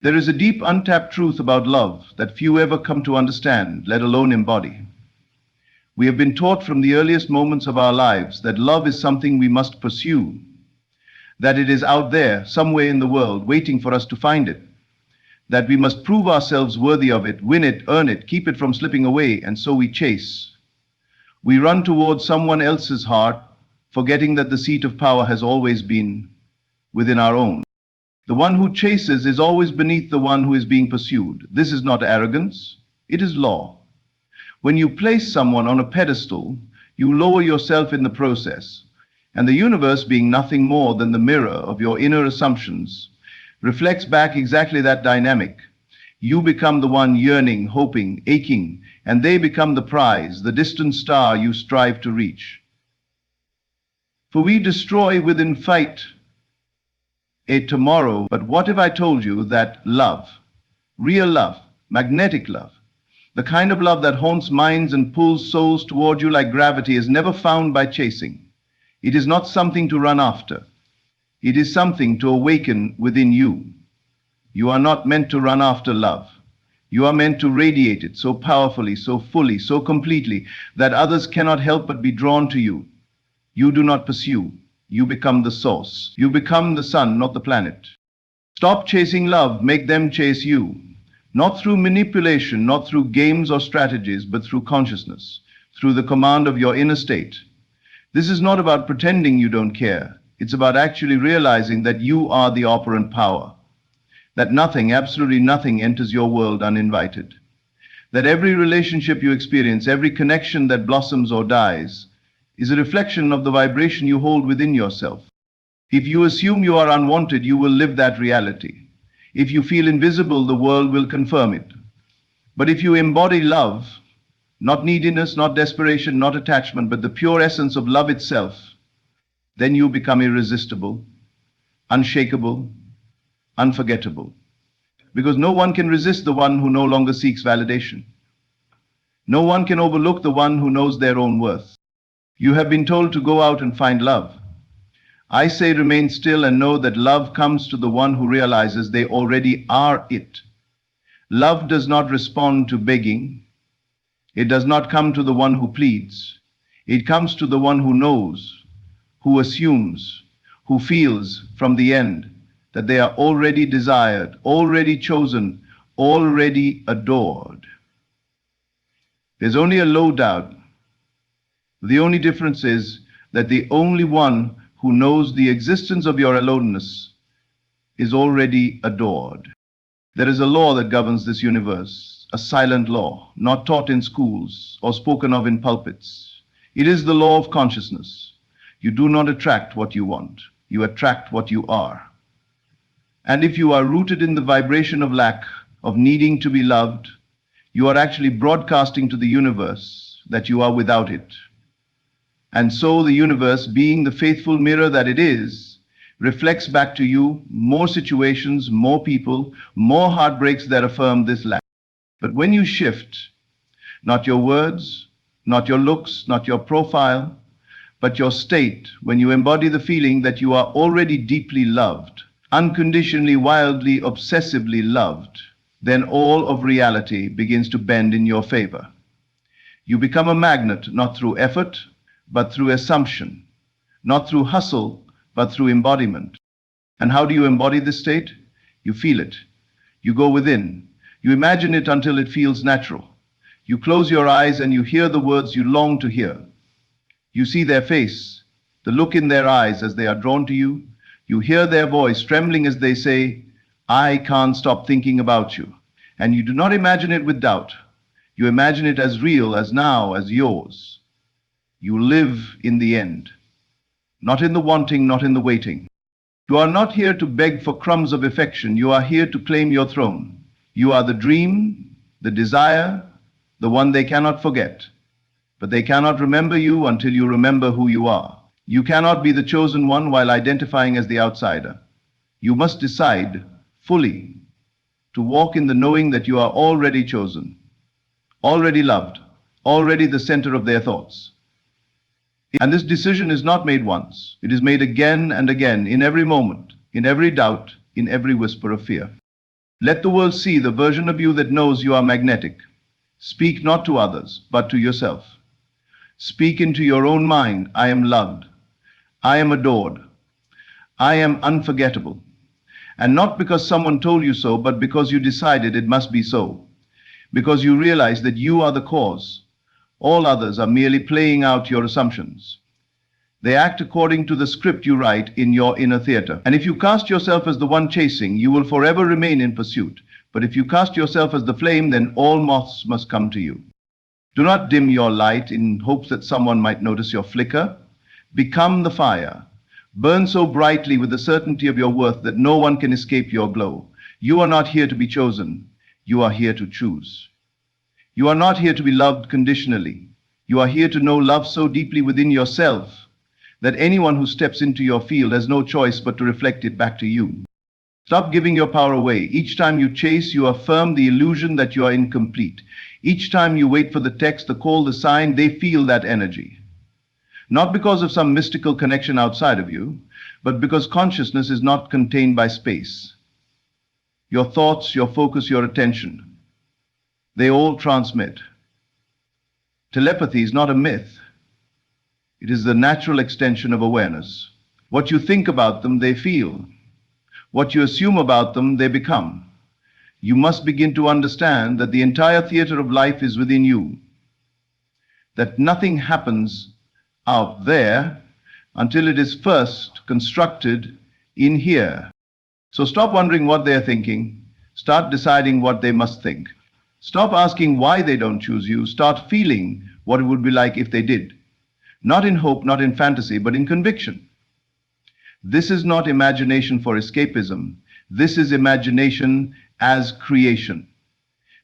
There is a deep untapped truth about love that few ever come to understand, let alone embody. We have been taught from the earliest moments of our lives that love is something we must pursue, that it is out there, somewhere in the world, waiting for us to find it, that we must prove ourselves worthy of it, win it, earn it, keep it from slipping away, and so we chase. We run towards someone else's heart, forgetting that the seat of power has always been within our own. The one who chases is always beneath the one who is being pursued. This is not arrogance, it is law. When you place someone on a pedestal, you lower yourself in the process, and the universe, being nothing more than the mirror of your inner assumptions, reflects back exactly that dynamic. You become the one yearning, hoping, aching, and they become the prize, the distant star you strive to reach. For we destroy within fight a tomorrow. But what if I told you that love, real love, magnetic love, the kind of love that haunts minds and pulls souls toward you like gravity, is never found by chasing? It is not something to run after. It is something to awaken within you. You are not meant to run after love. You are meant to radiate it so powerfully, so fully, so completely that others cannot help but be drawn to you. You do not pursue. You become the source. You become the sun, not the planet. Stop chasing love. Make them chase you. Not through manipulation, not through games or strategies, but through consciousness, through the command of your inner state. This is not about pretending you don't care. It's about actually realizing that you are the operant power, that nothing, absolutely nothing, enters your world uninvited, that every relationship you experience, every connection that blossoms or dies, is a reflection of the vibration you hold within yourself. If you assume you are unwanted, you will live that reality. If you feel invisible, the world will confirm it. But if you embody love, not neediness, not desperation, not attachment, but the pure essence of love itself, then you become irresistible, unshakable, unforgettable. Because no one can resist the one who no longer seeks validation. No one can overlook the one who knows their own worth. You have been told to go out and find love. I say remain still and know that love comes to the one who realizes they already are it. Love does not respond to begging. It does not come to the one who pleads. It comes to the one who knows, who assumes, who feels from the end that they are already desired, already chosen, already adored. There's only a low doubt. The only difference is that the only one who knows the existence of your aloneness is already adored. There is a law that governs this universe, a silent law, not taught in schools or spoken of in pulpits. It is the law of consciousness. You do not attract what you want. You attract what you are. And if you are rooted in the vibration of lack, of needing to be loved, you are actually broadcasting to the universe that you are without it. And so the universe, being the faithful mirror that it is, reflects back to you more situations, more people, more heartbreaks that affirm this lack. But when you shift, not your words, not your looks, not your profile, but your state, when you embody the feeling that you are already deeply loved, unconditionally, wildly, obsessively loved, then all of reality begins to bend in your favor. You become a magnet, not through effort, but through assumption, not through hustle, but through embodiment. And how do you embody this state? You feel it. You go within. You imagine it until it feels natural. You close your eyes and you hear the words you long to hear. You see their face, the look in their eyes as they are drawn to you. You hear their voice trembling as they say, I can't stop thinking about you. And you do not imagine it with doubt. You imagine it as real, as now, as yours. You live in the end, not in the wanting, not in the waiting. You are not here to beg for crumbs of affection. You are here to claim your throne. You are the dream, the desire, the one they cannot forget. But they cannot remember you until you remember who you are. You cannot be the chosen one while identifying as the outsider. You must decide fully to walk in the knowing that you are already chosen, already loved, already the center of their thoughts. And this decision is not made once. It is made again and again, in every moment, in every doubt, in every whisper of fear. Let the world see the version of you that knows you are magnetic. Speak not to others, but to yourself. Speak into your own mind, I am loved. I am adored. I am unforgettable. And not because someone told you so, but because you decided it must be so. Because you realize that you are the cause. All others are merely playing out your assumptions. They act according to the script you write in your inner theater. And if you cast yourself as the one chasing, you will forever remain in pursuit. But if you cast yourself as the flame, then all moths must come to you. Do not dim your light in hopes that someone might notice your flicker. Become the fire. Burn so brightly with the certainty of your worth that no one can escape your glow. You are not here to be chosen. You are here to choose. You are not here to be loved conditionally. You are here to know love so deeply within yourself that anyone who steps into your field has no choice but to reflect it back to you. Stop giving your power away. Each time you chase, you affirm the illusion that you are incomplete. Each time you wait for the text, the call, the sign, they feel that energy. Not because of some mystical connection outside of you, but because consciousness is not contained by space. Your thoughts, your focus, your attention, they all transmit. Telepathy is not a myth. It is the natural extension of awareness. What you think about them, they feel. What you assume about them, they become. You must begin to understand that the entire theater of life is within you. That nothing happens out there until it is first constructed in here. So stop wondering what they're thinking. Start deciding what they must think. Stop asking why they don't choose you. Start feeling what it would be like if they did. Not in hope, not in fantasy, but in conviction. This is not imagination for escapism. This is imagination as creation.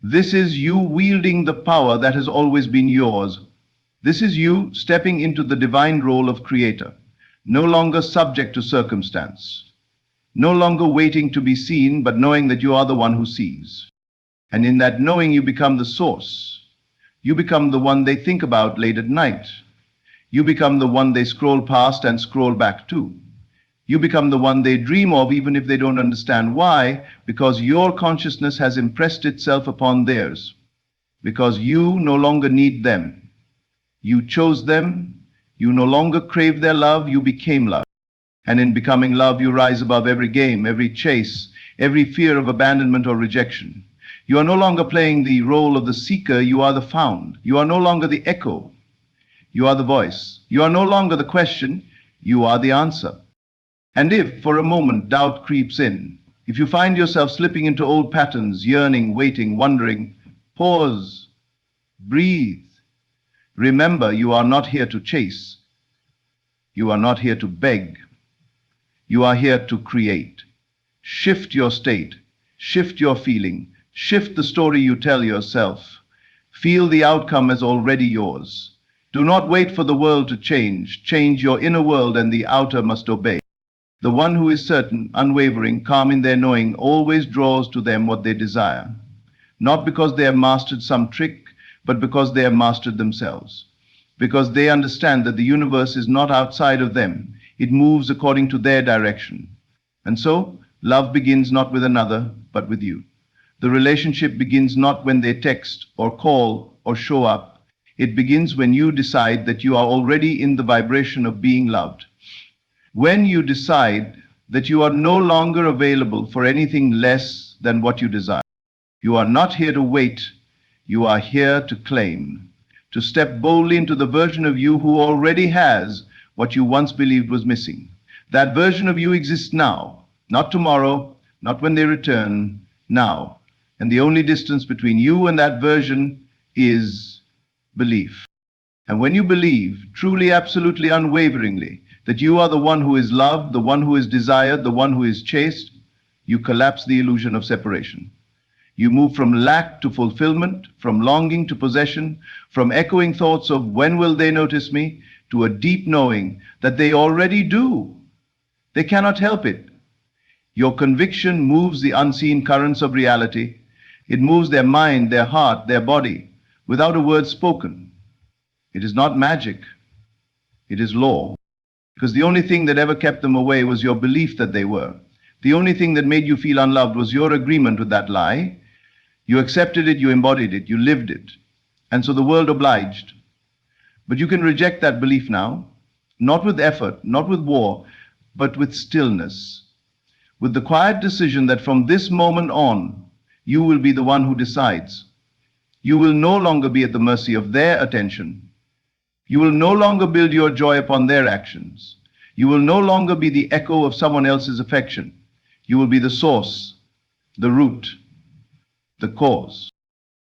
This is you wielding the power that has always been yours. This is you stepping into the divine role of creator, no longer subject to circumstance, no longer waiting to be seen, but knowing that you are the one who sees. And in that knowing, you become the source. You become the one they think about late at night. You become the one they scroll past and scroll back to. You become the one they dream of even if they don't understand why, because your consciousness has impressed itself upon theirs. Because you no longer need them. You chose them. You no longer crave their love. You became love. And in becoming love, you rise above every game, every chase, every fear of abandonment or rejection. You are no longer playing the role of the seeker. You are the found. You are no longer the echo. You are the voice. You are no longer the question. You are the answer. And if, for a moment, doubt creeps in, if you find yourself slipping into old patterns, yearning, waiting, wondering, pause, breathe. Remember, you are not here to chase. You are not here to beg. You are here to create. Shift your state. Shift your feeling. Shift the story you tell yourself. Feel the outcome as already yours. Do not wait for the world to change. Change your inner world and the outer must obey. The one who is certain, unwavering, calm in their knowing, always draws to them what they desire. Not because they have mastered some trick, but because they have mastered themselves. Because they understand that the universe is not outside of them. It moves according to their direction. And so, love begins not with another, but with you. The relationship begins not when they text or call or show up. It begins when you decide that you are already in the vibration of being loved. When you decide that you are no longer available for anything less than what you desire. You are not here to wait. You are here to claim, to step boldly into the version of you who already has what you once believed was missing. That version of you exists now, not tomorrow, not when they return, now. And the only distance between you and that version is belief. And when you believe, truly, absolutely, unwaveringly, that you are the one who is loved, the one who is desired, the one who is chased, you collapse the illusion of separation. You move from lack to fulfillment, from longing to possession, from echoing thoughts of when will they notice me, to a deep knowing that they already do. They cannot help it. Your conviction moves the unseen currents of reality. It moves their mind, their heart, their body, without a word spoken. It is not magic. It is law. Because the only thing that ever kept them away was your belief that they were. The only thing that made you feel unloved was your agreement with that lie. You accepted it, you embodied it, you lived it. And so the world obliged. But you can reject that belief now, not with effort, not with war, but with stillness, with the quiet decision that from this moment on, you will be the one who decides. You will no longer be at the mercy of their attention. You will no longer build your joy upon their actions. You will no longer be the echo of someone else's affection. You will be the source, the root, the cause.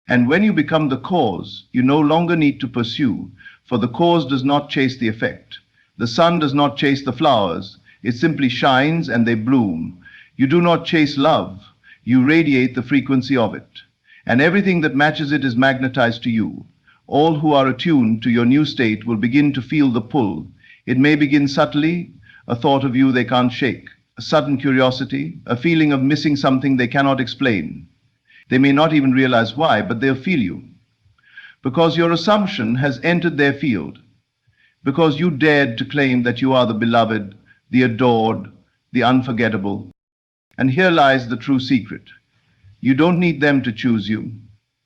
And when you become the cause, you no longer need to pursue, for the cause does not chase the effect. The sun does not chase the flowers. It simply shines and they bloom. You do not chase love. You radiate the frequency of it. And everything that matches it is magnetized to you. All who are attuned to your new state will begin to feel the pull. It may begin subtly, a thought of you they can't shake, a sudden curiosity, a feeling of missing something they cannot explain. They may not even realize why, but they'll feel you. Because your assumption has entered their field. Because you dared to claim that you are the beloved, the adored, the unforgettable. And here lies the true secret. You don't need them to choose you.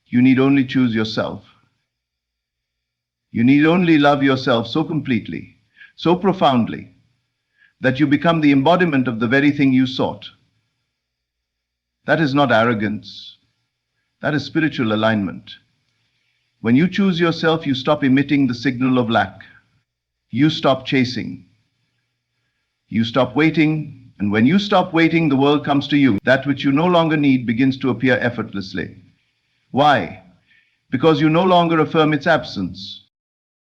You need only choose yourself. You need only love yourself so completely, so profoundly, that you become the embodiment of the very thing you sought. That is not arrogance. That is spiritual alignment. When you choose yourself, you stop emitting the signal of lack. You stop chasing. You stop waiting, and when you stop waiting, the world comes to you. That which you no longer need begins to appear effortlessly. Why? Because you no longer affirm its absence.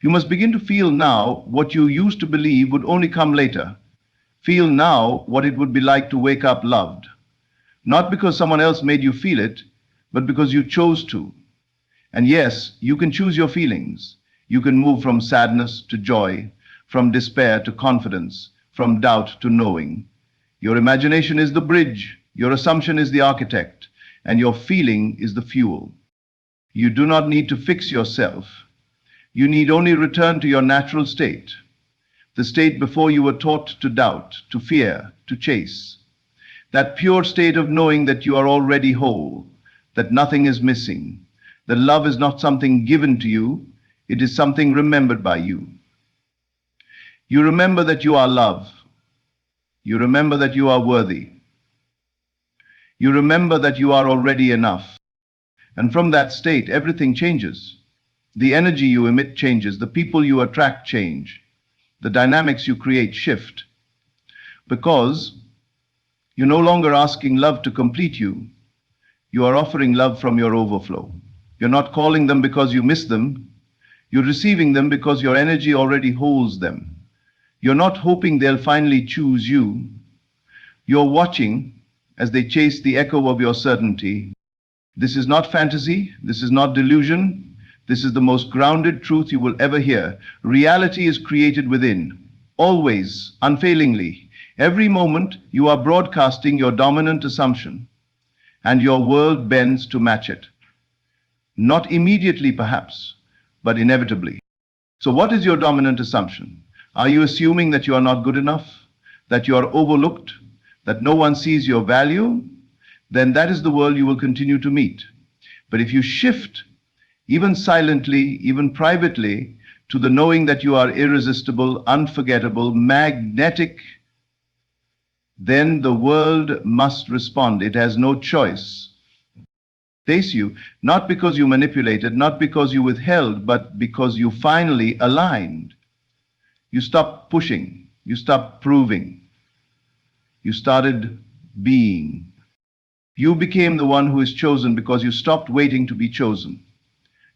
You must begin to feel now what you used to believe would only come later. Feel now what it would be like to wake up loved. Not because someone else made you feel it, but because you chose to. And yes, you can choose your feelings. You can move from sadness to joy, from despair to confidence, from doubt to knowing. Your imagination is the bridge, your assumption is the architect, and your feeling is the fuel. You do not need to fix yourself. You need only return to your natural state, the state before you were taught to doubt, to fear, to chase. That pure state of knowing that you are already whole, that nothing is missing, that love is not something given to you, it is something remembered by you. You remember that you are love. You remember that you are worthy. You remember that you are already enough. And from that state, everything changes. The energy you emit changes. The people you attract change. The dynamics you create shift. Because you're no longer asking love to complete you. You are offering love from your overflow. You're not calling them because you miss them. You're receiving them because your energy already holds them. You're not hoping they'll finally choose you. You're watching as they chase the echo of your certainty. This is not fantasy. This is not delusion. This is the most grounded truth you will ever hear. Reality is created within, always, unfailingly. Every moment you are broadcasting your dominant assumption, and your world bends to match it. Not immediately, perhaps, but inevitably. So what is your dominant assumption? Are you assuming that you are not good enough, that you are overlooked, that no one sees your value? Then that is the world you will continue to meet. But if you shift, even silently, even privately, to the knowing that you are irresistible, unforgettable, magnetic, then the world must respond. It has no choice. Face you, not because you manipulated, not because you withheld, but because you finally aligned. You stopped pushing. You stopped proving. You started being. You became the one who is chosen because you stopped waiting to be chosen.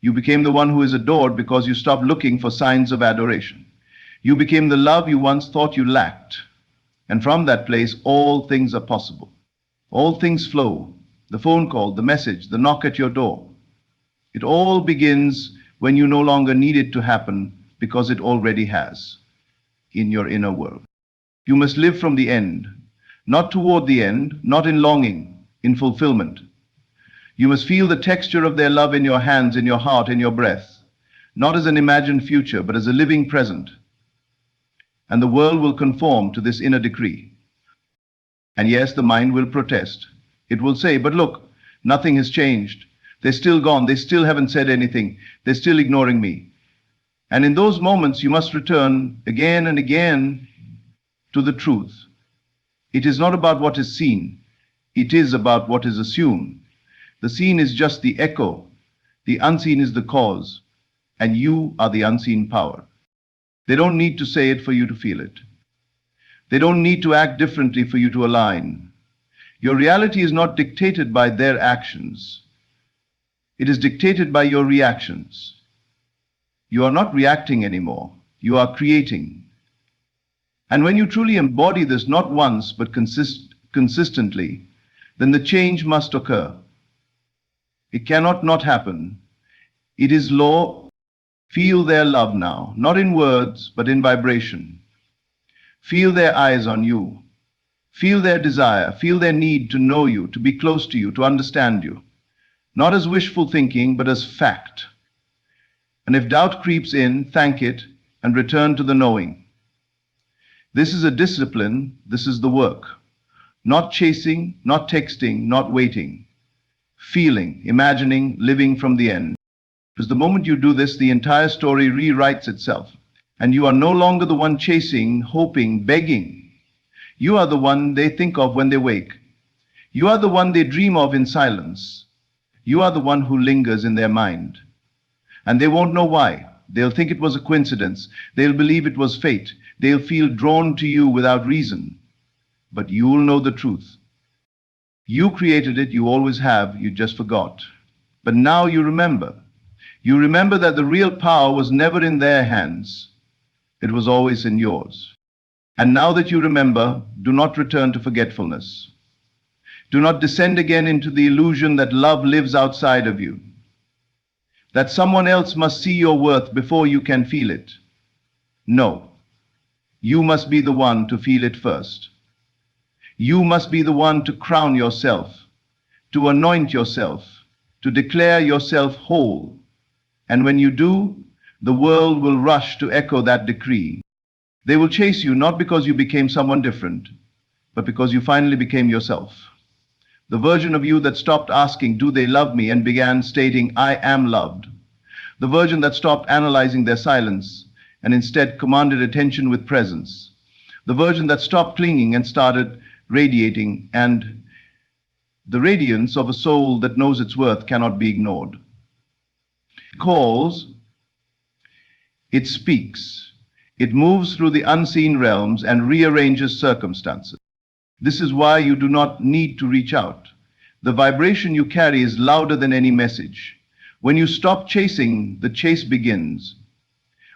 You became the one who is adored because you stopped looking for signs of adoration. You became the love you once thought you lacked. And from that place, all things are possible. All things flow. The phone call, the message, the knock at your door. It all begins when you no longer need it to happen because it already has in your inner world. You must live from the end, not toward the end, not in longing, in fulfillment. You must feel the texture of their love in your hands, in your heart, in your breath, not as an imagined future, but as a living present. And the world will conform to this inner decree. And yes, the mind will protest. It will say, but look, nothing has changed. They're still gone. They still haven't said anything. They're still ignoring me. And in those moments, you must return again and again to the truth. It is not about what is seen. It is about what is assumed. The seen is just the echo. The unseen is the cause. And you are the unseen power. They don't need to say it for you to feel it. They don't need to act differently for you to align. Your reality is not dictated by their actions. It is dictated by your reactions. You are not reacting anymore. You are creating. And when you truly embody this, not once, but consistently, then the change must occur. It cannot not happen. It is law. Feel their love now, not in words, but in vibration. Feel their eyes on you. Feel their desire. Feel their need to know you, to be close to you, to understand you. Not as wishful thinking, but as fact. And if doubt creeps in, thank it and return to the knowing. This is a discipline. This is the work. Not chasing, not texting, not waiting. Feeling, imagining, living from the end. Because the moment you do this, the entire story rewrites itself. And you are no longer the one chasing, hoping, begging. You are the one they think of when they wake. You are the one they dream of in silence. You are the one who lingers in their mind. And they won't know why. They'll think it was a coincidence. They'll believe it was fate. They'll feel drawn to you without reason. But you'll know the truth. You created it, you always have, you just forgot. But now you remember. You remember that the real power was never in their hands. It was always in yours. And now that you remember, do not return to forgetfulness. Do not descend again into the illusion that love lives outside of you. That someone else must see your worth before you can feel it. No. You must be the one to feel it first. You must be the one to crown yourself, to anoint yourself, to declare yourself whole. And when you do, the world will rush to echo that decree. They will chase you not because you became someone different, but because you finally became yourself. The version of you that stopped asking, do they love me, and began stating, I am loved. The version that stopped analyzing their silence and instead commanded attention with presence. The version that stopped clinging and started radiating, and the radiance of a soul that knows its worth cannot be ignored. It calls, it speaks, it moves through the unseen realms and rearranges circumstances. This is why you do not need to reach out. The vibration you carry is louder than any message. When you stop chasing, the chase begins.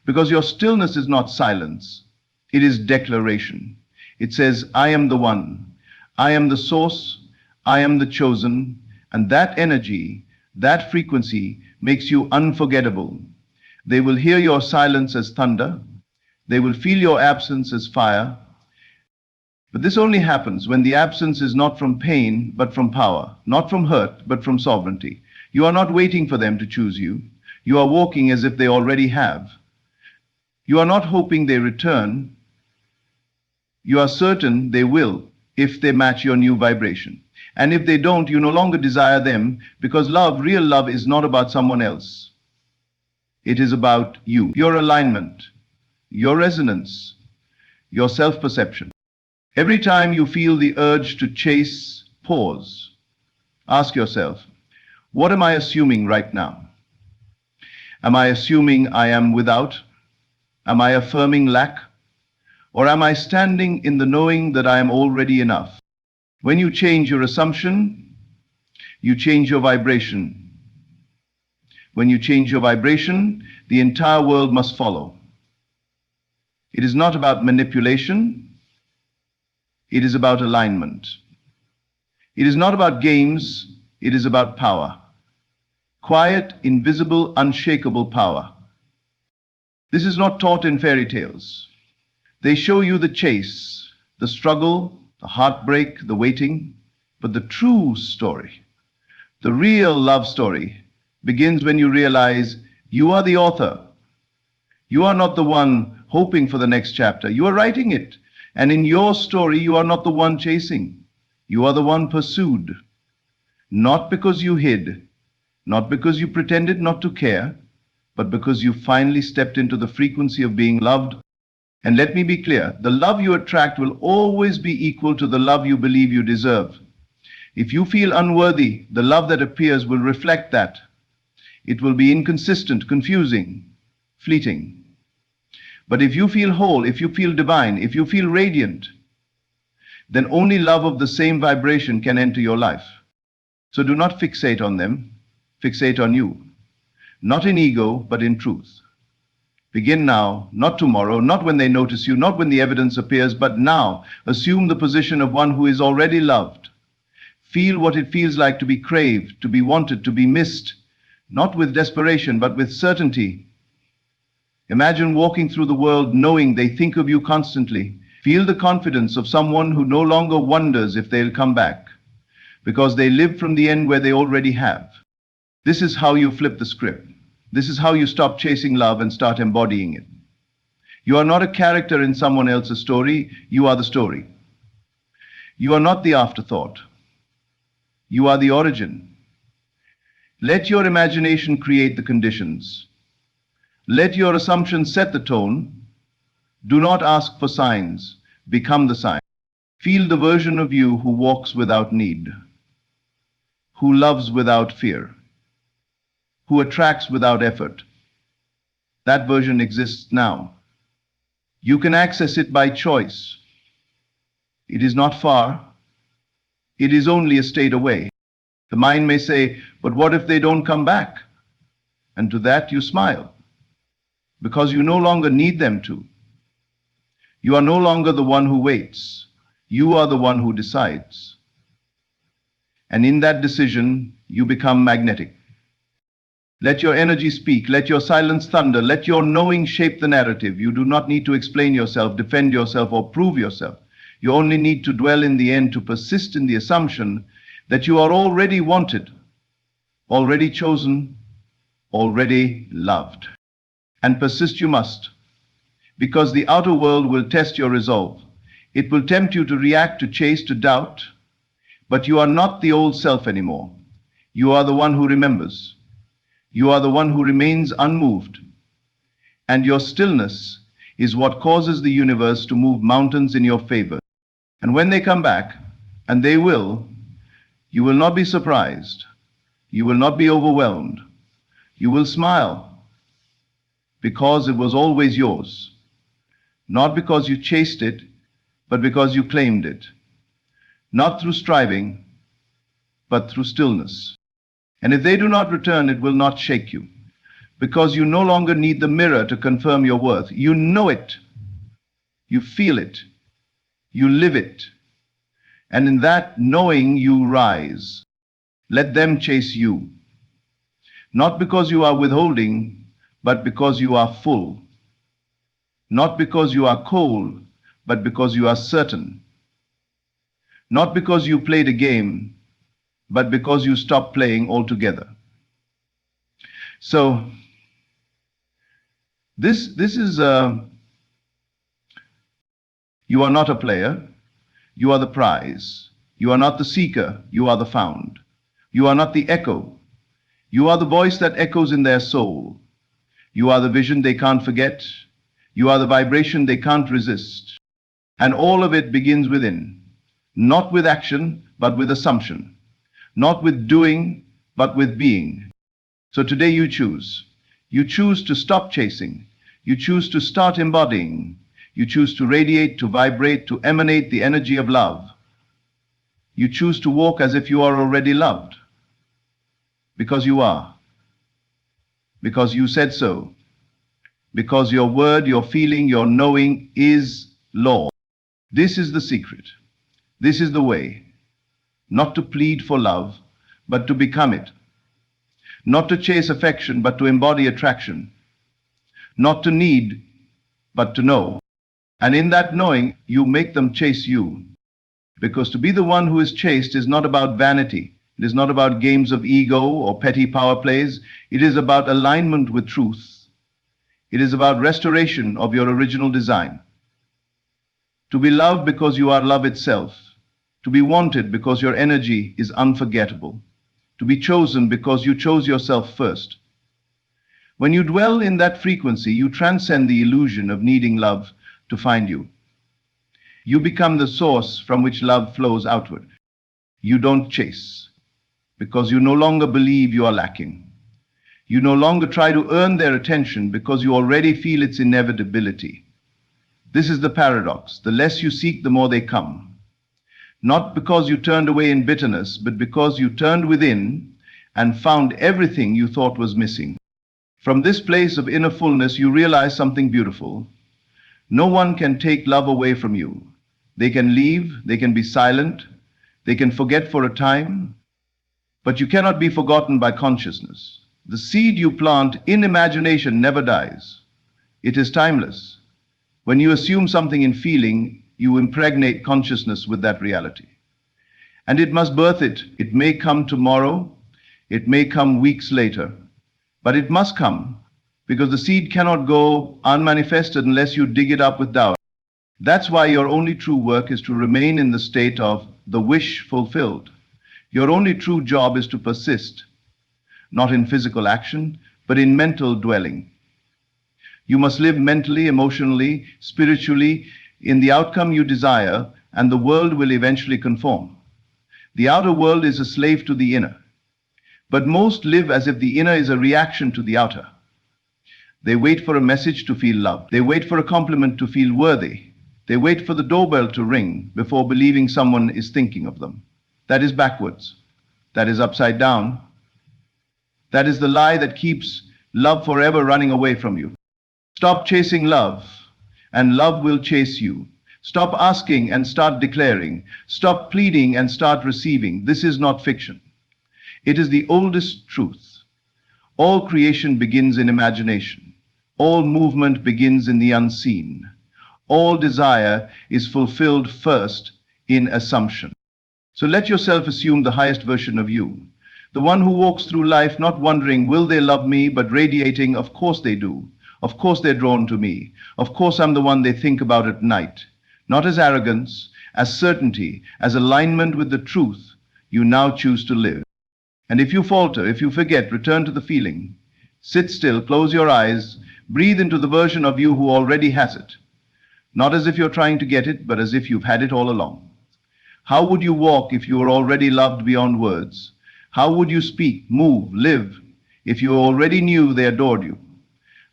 Because your stillness is not silence, it is declaration. It says, I am the one, I am the source, I am the chosen, and that energy, that frequency makes you unforgettable. They will hear your silence as thunder. They will feel your absence as fire. But this only happens when the absence is not from pain, but from power, not from hurt, but from sovereignty. You are not waiting for them to choose you. You are walking as if they already have. You are not hoping they return. You are certain they will, if they match your new vibration. And if they don't, you no longer desire them, because love, real love, is not about someone else. It is about you, your alignment, your resonance, your self-perception. Every time you feel the urge to chase, pause. Ask yourself, what am I assuming right now? Am I assuming I am without? Am I affirming lack? Or am I standing in the knowing that I am already enough? When you change your assumption, you change your vibration. When you change your vibration, the entire world must follow. It is not about manipulation. It is about alignment. It is not about games. It is about power. Quiet, invisible, unshakable power. This is not taught in fairy tales. They show you the chase, the struggle, the heartbreak, the waiting. But the true story, the real love story, begins when you realize you are the author. You are not the one hoping for the next chapter. You are writing it. And in your story, you are not the one chasing. You are the one pursued, not because you hid, not because you pretended not to care, but because you finally stepped into the frequency of being loved. And let me be clear, the love you attract will always be equal to the love you believe you deserve. If you feel unworthy, the love that appears will reflect that. It will be inconsistent, confusing, fleeting. But if you feel whole, if you feel divine, if you feel radiant, then only love of the same vibration can enter your life. So do not fixate on them, fixate on you. Not in ego, but in truth. Begin now, not tomorrow, not when they notice you, not when the evidence appears, but now. Assume the position of one who is already loved. Feel what it feels like to be craved, to be wanted, to be missed, not with desperation, but with certainty. Imagine walking through the world knowing they think of you constantly. Feel the confidence of someone who no longer wonders if they'll come back, because they live from the end where they already have. This is how you flip the script. This is how you stop chasing love and start embodying it. You are not a character in someone else's story, you are the story. You are not the afterthought. You are the origin. Let your imagination create the conditions. Let your assumptions set the tone. Do not ask for signs. Become the sign. Feel the version of you who walks without need, who loves without fear, who attracts without effort. That version exists now. You can access it by choice. It is not far. It is only a state away. The mind may say, but what if they don't come back? And to that you smile, because you no longer need them to. You are no longer the one who waits. You are the one who decides. And in that decision, you become magnetic. Let your energy speak. Let your silence thunder. Let your knowing shape the narrative. You do not need to explain yourself, defend yourself, or prove yourself. You only need to dwell in the end, to persist in the assumption that you are already wanted, already chosen, already loved. And persist you must, because the outer world will test your resolve. It will tempt you to react, to chase, to doubt, but you are not the old self anymore. You are the one who remembers. You are the one who remains unmoved. And your stillness is what causes the universe to move mountains in your favor. And when they come back, and they will, you will not be surprised. You will not be overwhelmed. You will smile, because it was always yours. Not because you chased it, but because you claimed it. Not through striving, but through stillness. And if they do not return, it will not shake you, because you no longer need the mirror to confirm your worth. You know it. You feel it. You live it. And in that knowing you rise. Let them chase you. Not because you are withholding, but because you are full. Not because you are cold, but because you are certain. Not because you played a game, but because you stopped playing altogether. So, this is, you are not a player, you are the prize. You are not the seeker, you are the found. You are not the echo, you are the voice that echoes in their soul. You are the vision they can't forget. You are the vibration they can't resist. And all of it begins within, not with action, but with assumption. Not with doing, but with being. So today you choose. You choose to stop chasing. You choose to start embodying. You choose to radiate, to vibrate, to emanate the energy of love. You choose to walk as if you are already loved. Because you are. Because you said so. Because your word, your feeling, your knowing is law. This is the secret. This is the way. Not to plead for love, but to become it. Not to chase affection, but to embody attraction. Not to need, but to know. And in that knowing, you make them chase you. Because to be the one who is chased is not about vanity. It is not about games of ego or petty power plays. It is about alignment with truth. It is about restoration of your original design. To be loved because you are love itself. to be wanted because your energy is unforgettable, to be chosen because you chose yourself first. When you dwell in that frequency, you transcend the illusion of needing love to find you. You become the source from which love flows outward. You don't chase, because you no longer believe you are lacking. You no longer try to earn their attention because you already feel its inevitability. This is the paradox. The less you seek, the more they come. Not because you turned away in bitterness, but because you turned within and found everything you thought was missing. From this place of inner fullness, you realize something beautiful. No one can take love away from you. They can leave, they can be silent, they can forget for a time, but you cannot be forgotten by consciousness. The seed you plant in imagination never dies. It is timeless. When you assume something in feeling, you impregnate consciousness with that reality. And it must birth it. It may come tomorrow, it may come weeks later, but it must come, because the seed cannot go unmanifested unless you dig it up with doubt. That's why your only true work is to remain in the state of the wish fulfilled. Your only true job is to persist, not in physical action, but in mental dwelling. You must live mentally, emotionally, spiritually, in the outcome you desire, and the world will eventually conform. The outer world is a slave to the inner. But most live as if the inner is a reaction to the outer. They wait for a message to feel loved. They wait for a compliment to feel worthy. They wait for the doorbell to ring before believing someone is thinking of them. That is backwards. That is upside down. That is the lie that keeps love forever running away from you. Stop chasing love, and love will chase you. Stop asking and start declaring. Stop pleading and start receiving. This is not fiction. It is the oldest truth. All creation begins in imagination. All movement begins in the unseen. All desire is fulfilled first in assumption. So let yourself assume the highest version of you, the one who walks through life not wondering, will they love me, but radiating, of course they do. Of course they're drawn to me. Of course I'm the one they think about at night. Not as arrogance, as certainty, as alignment with the truth you now choose to live. And if you falter, if you forget, return to the feeling. Sit still, close your eyes, breathe into the version of you who already has it. Not as if you're trying to get it, but as if you've had it all along. How would you walk if you were already loved beyond words? How would you speak, move, live, if you already knew they adored you?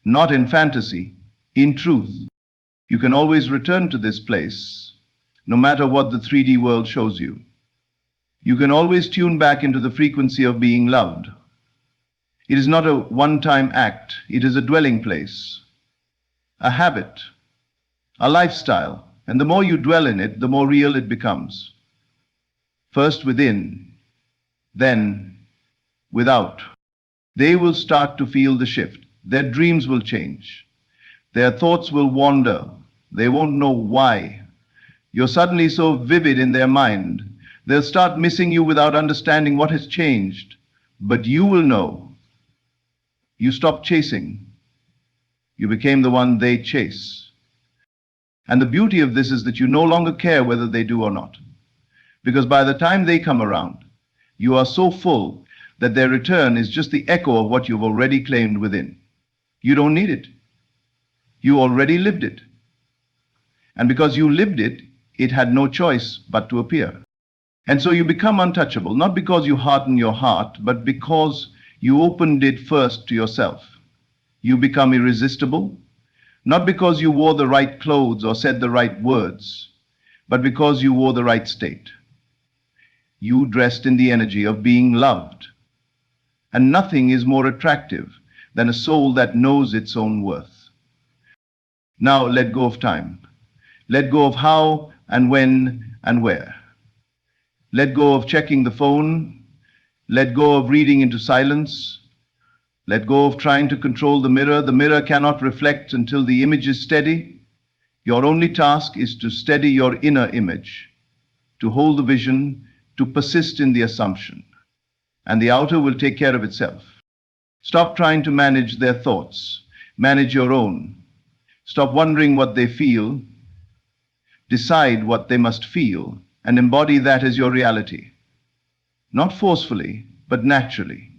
Not in fantasy, in truth. You can always return to this place, no matter what the 3D world shows you. You can always tune back into the frequency of being loved. It is not a one-time act. It is a dwelling place, a habit, a lifestyle. And the more you dwell in it, the more real it becomes. First within, then without. They will start to feel the shift. Their dreams will change. Their thoughts will wander. They won't know why. You're suddenly so vivid in their mind. They'll start missing you without understanding what has changed. But you will know. You stopped chasing. You became the one they chase. And the beauty of this is that you no longer care whether they do or not. Because by the time they come around, you are so full that their return is just the echo of what you've already claimed within. You don't need it. You already lived it. And because you lived it, it had no choice but to appear. And so you become untouchable, not because you harden your heart, but because you opened it first to yourself. You become irresistible, not because you wore the right clothes or said the right words, but because you wore the right state. You dressed in the energy of being loved. And nothing is more attractive than a soul that knows its own worth. Now let go of time. Let go of how and when and where. Let go of checking the phone. Let go of reading into silence. Let go of trying to control the mirror. The mirror cannot reflect until the image is steady. Your only task is to steady your inner image, to hold the vision, to persist in the assumption, and the outer will take care of itself. Stop trying to manage their thoughts. Manage your own. Stop wondering what they feel. Decide what they must feel. and embody that as your reality. Not forcefully, but naturally.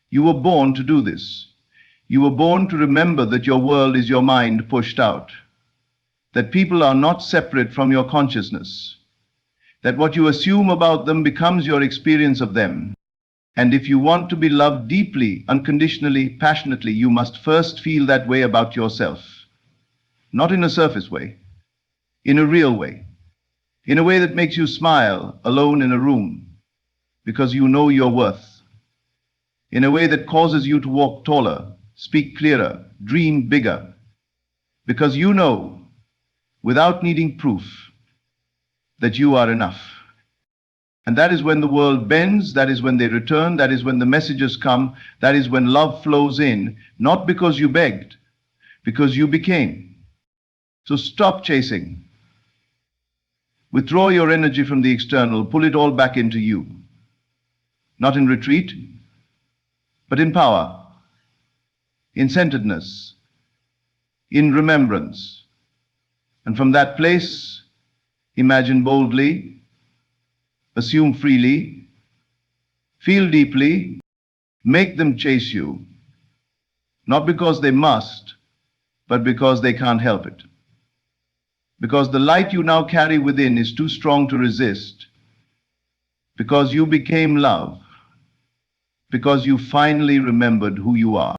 You were born to do this. You were born to remember that your world is your mind pushed out, that people are not separate from your consciousness, that what you assume about them becomes your experience of them. And if you want to be loved deeply, unconditionally, passionately, you must first feel that way about yourself. Not in a surface way, in a real way, in a way that makes you smile alone in a room because you know your worth, in a way that causes you to walk taller, speak clearer, dream bigger, because you know, without needing proof, that you are enough. And that is when the world bends, that is when they return, that is when the messages come, that is when love flows in, not because you begged, because you became. So stop chasing. Withdraw your energy from the external, pull it all back into you. Not in retreat, but in power, in centeredness, in remembrance. And from that place, imagine boldly, assume freely, feel deeply, make them chase you, not because they must, but because they can't help it. Because the light you now carry within is too strong to resist, because you became love, because you finally remembered who you are.